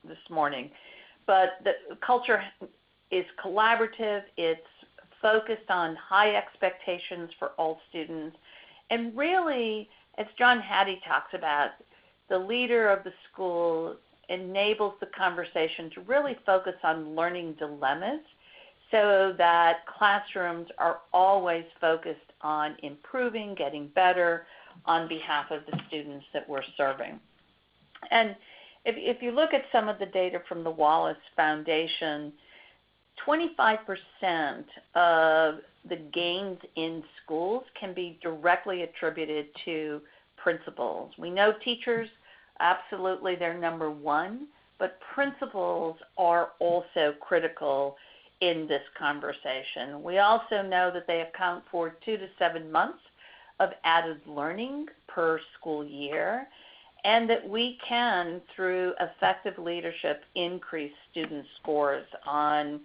this morning. But the culture is collaborative. It's focused on high expectations for all students. And really, as John Hattie talks about, the leader of the school enables the conversation to really focus on learning dilemmas so that classrooms are always focused on improving, getting better on behalf of the students that we're serving. And if you look at some of the data from the Wallace Foundation, 25% of the gains in schools can be directly attributed to principals. We know teachers, absolutely, they're number one, but principals are also critical in this conversation. We also know that they account for 2 to 7 months of added learning per school year, and that we can, through effective leadership, increase student scores on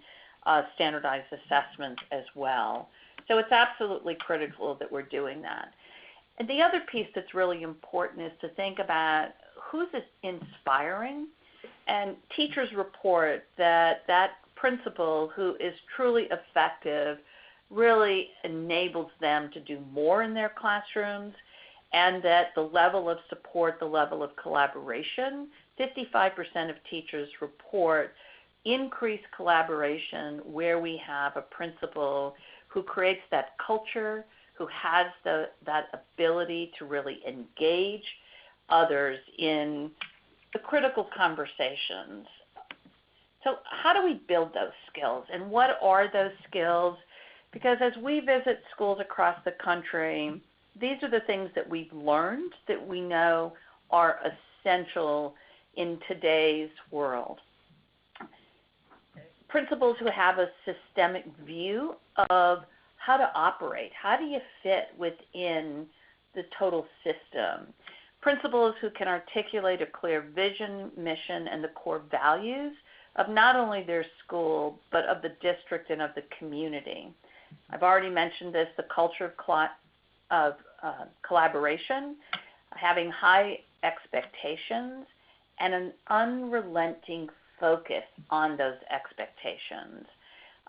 standardized assessments as well. So it's absolutely critical that we're doing that. And the other piece that's really important is to think about who's inspiring. And teachers report that that principal who is truly effective really enables them to do more in their classrooms, and that the level of support, the level of collaboration, 55% of teachers report increased collaboration where we have a principal who creates that culture, who has that ability to really engage others in the critical conversations. So how do we build those skills, and what are those skills? Because as we visit schools across the country, these are the things that we've learned that we know are essential in today's world. Principals who have a systemic view of how to operate, how do you fit within the total system? Principals who can articulate a clear vision, mission, and the core values of not only their school, but of the district and of the community. I've already mentioned this, the culture of collaboration, having high expectations, and an unrelenting focus on those expectations.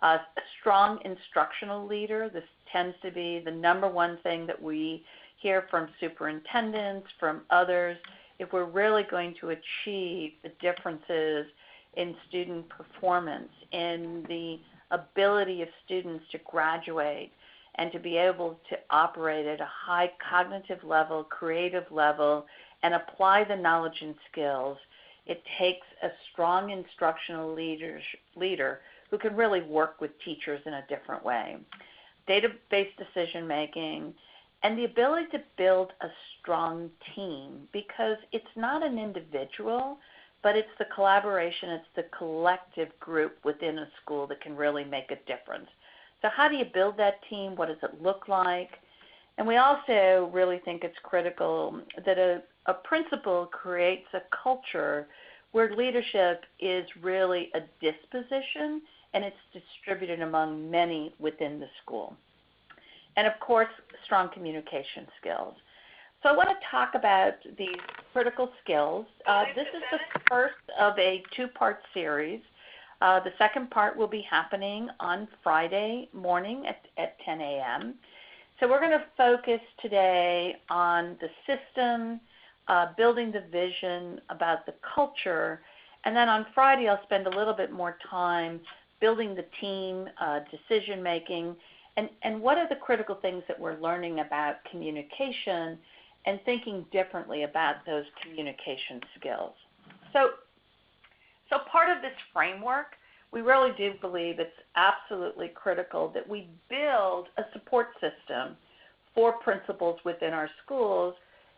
A strong instructional leader, this tends to be the number one thing that we hear from superintendents, from others, if we're really going to achieve the differences in student performance, in the ability of students to graduate and to be able to operate at a high cognitive level, creative level, and apply the knowledge and skills. It takes a strong instructional leader who can really work with teachers in a different way. Data-based decision making, and the ability to build a strong team, because it's not an individual, but it's the collaboration, it's the collective group within a school that can really make a difference. So how do you build that team? What does it look like? And we also really think it's critical that a principal creates a culture where leadership is really a disposition and it's distributed among many within the school. And of course, strong communication skills. So I want to talk about these critical skills. This is the first of a two-part series. The second part will be happening on Friday morning at 10 a.m. So we're going to focus today on the system, building the vision about the culture, and then on Friday I'll spend a little bit more time building the team, decision making, and what are the critical things that we're learning about communication and thinking differently about those communication skills. So part of this framework, we really do believe it's absolutely critical that we build a support system for principals within our schools,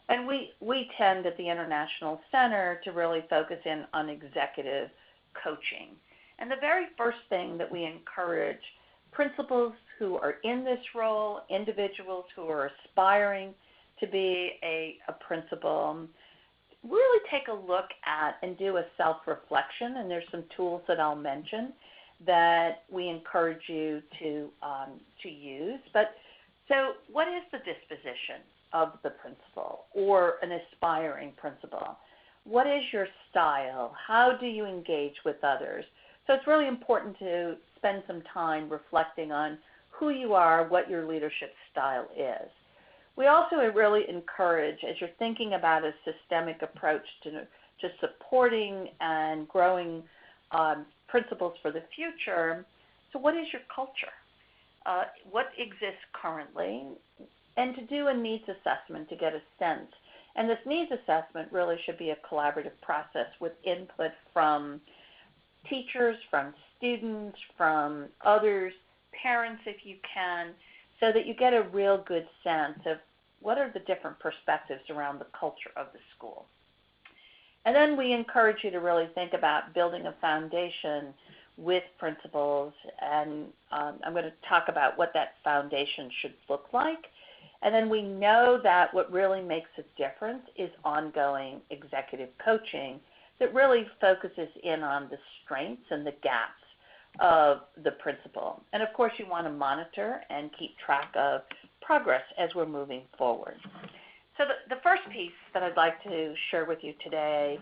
and we tend at the International Center to really focus in on executive coaching. And the very first thing that we encourage principals who are in this role, individuals who are aspiring to be a principal, really take a look at and do a self-reflection, and there's some tools that I'll mention that we encourage you to use. But so what is the disposition of the principal or an aspiring principal? What is your style? How do you engage with others? So it's really important to spend some time reflecting on who you are, what your leadership style is. We also really encourage, as you're thinking about a systemic approach to supporting and growing principles for the future, so what is your culture? What exists currently? And to do a needs assessment to get a sense. And this needs assessment really should be a collaborative process with input from teachers, from students, from others, parents if you can, so that you get a real good sense of what are the different perspectives around the culture of the school. And then we encourage you to really think about building a foundation with principals, and I'm going to talk about what that foundation should look like. And then we know that what really makes a difference is ongoing executive coaching that really focuses in on the strengths and the gaps of the principal. And of course, you want to monitor and keep track of progress as we're moving forward. So the first piece that I'd like to share with you today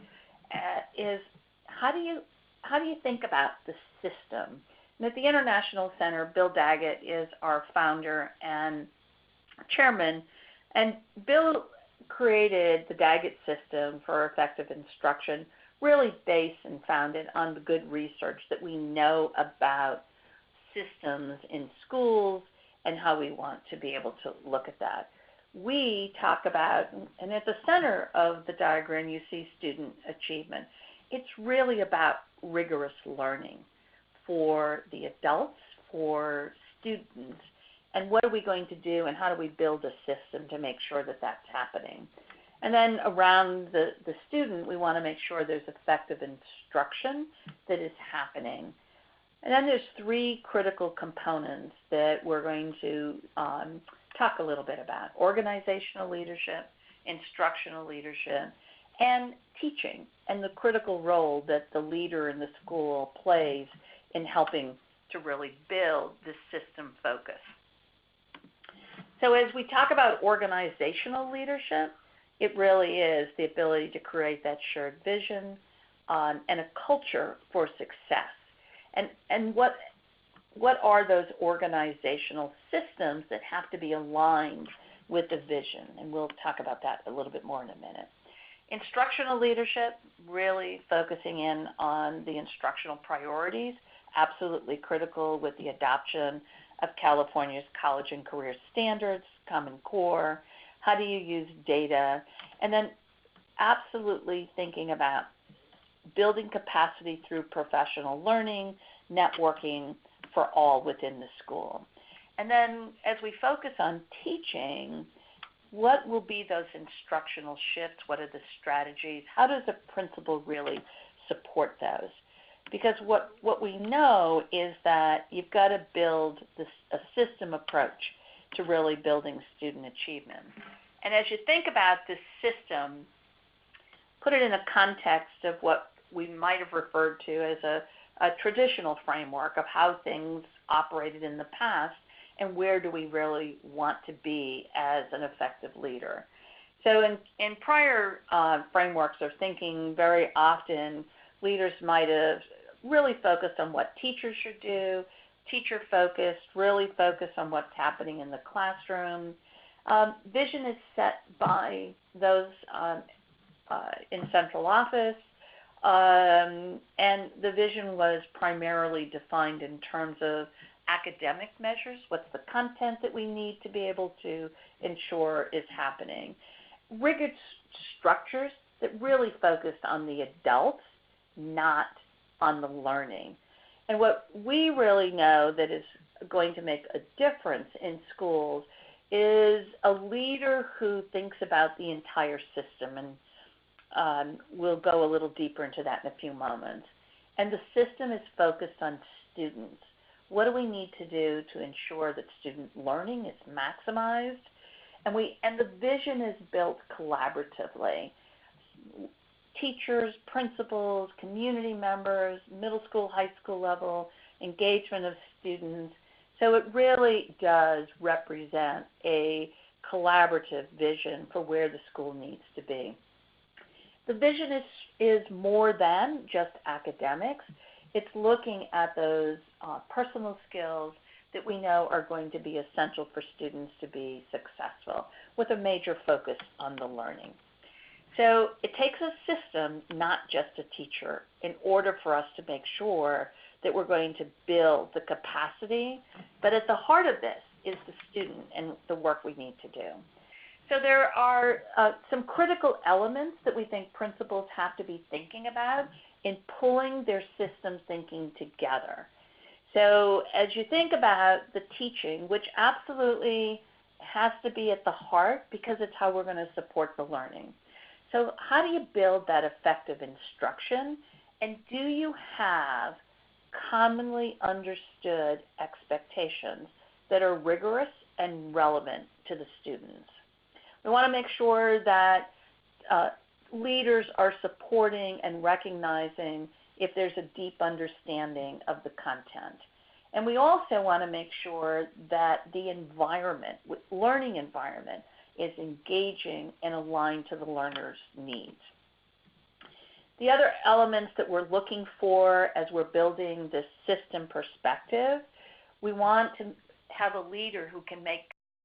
is how do you think about the system? And at the International Center, Bill Daggett is our founder and chairman, and Bill created the Daggett system for effective instruction, really based and founded on the good research that we know about systems in schools and how we want to be able to look at that. We talk about, and at the center of the diagram you see student achievement. It's really about rigorous learning for the adults, for students, and what are we going to do and how do we build a system to make sure that that's happening. And then around the student, we want to make sure there's effective instruction that is happening. And then there's three critical components that we're going to talk a little bit about: organizational leadership, instructional leadership, and teaching, and the critical role that the leader in the school plays in helping to really build this system focus. So as we talk about organizational leadership, it really is the ability to create that shared vision and a culture for success. And what are those organizational systems that have to be aligned with the vision? And we'll talk about that a little bit more in a minute. Instructional leadership, really focusing in on the instructional priorities, absolutely critical with the adoption of California's college and career standards, Common Core. How do you use data? And then absolutely thinking about building capacity through professional learning, networking for all within the school. And then as we focus on teaching, what will be those instructional shifts? What are the strategies? How does a principal really support those? Because what we know is that you've got to build a system approach to really building student achievement. And as you think about this system, put it in a context of what we might have referred to as a traditional framework of how things operated in the past and where do we really want to be as an effective leader. So in prior frameworks of thinking, very often leaders might have really focused on what teachers should do, teacher-focused, really focused on what's happening in the classroom. Vision is set by those in central office, and the vision was primarily defined in terms of academic measures. What's the content that we need to be able to ensure is happening? Rigid structures that really focused on the adults, not on the learning. And what we really know that is going to make a difference in schools is a leader who thinks about the entire system, and we'll go a little deeper into that in a few moments. And the system is focused on students. What do we need to do to ensure that student learning is maximized? And the vision is built collaboratively. Teachers, principals, community members, middle school, high school level, engagement of students. So it really does represent a collaborative vision for where the school needs to be. The vision is more than just academics. It's looking at those personal skills that we know are going to be essential for students to be successful, with a major focus on the learning. So it takes a system, not just a teacher, in order for us to make sure that we're going to build the capacity. But at the heart of this is the student and the work we need to do. So there are some critical elements that we think principals have to be thinking about in pulling their system thinking together. So as you think about the teaching, which absolutely has to be at the heart because it's how we're going to support the learning. So how do you build that effective instruction? And do you have commonly understood expectations that are rigorous and relevant to the students? We want to make sure that leaders are supporting and recognizing if there's a deep understanding of the content. And we also want to make sure that the environment, learning environment, is engaging and aligned to the learner's needs. The other elements that we're looking for as we're building this system perspective, we want to have a leader who can make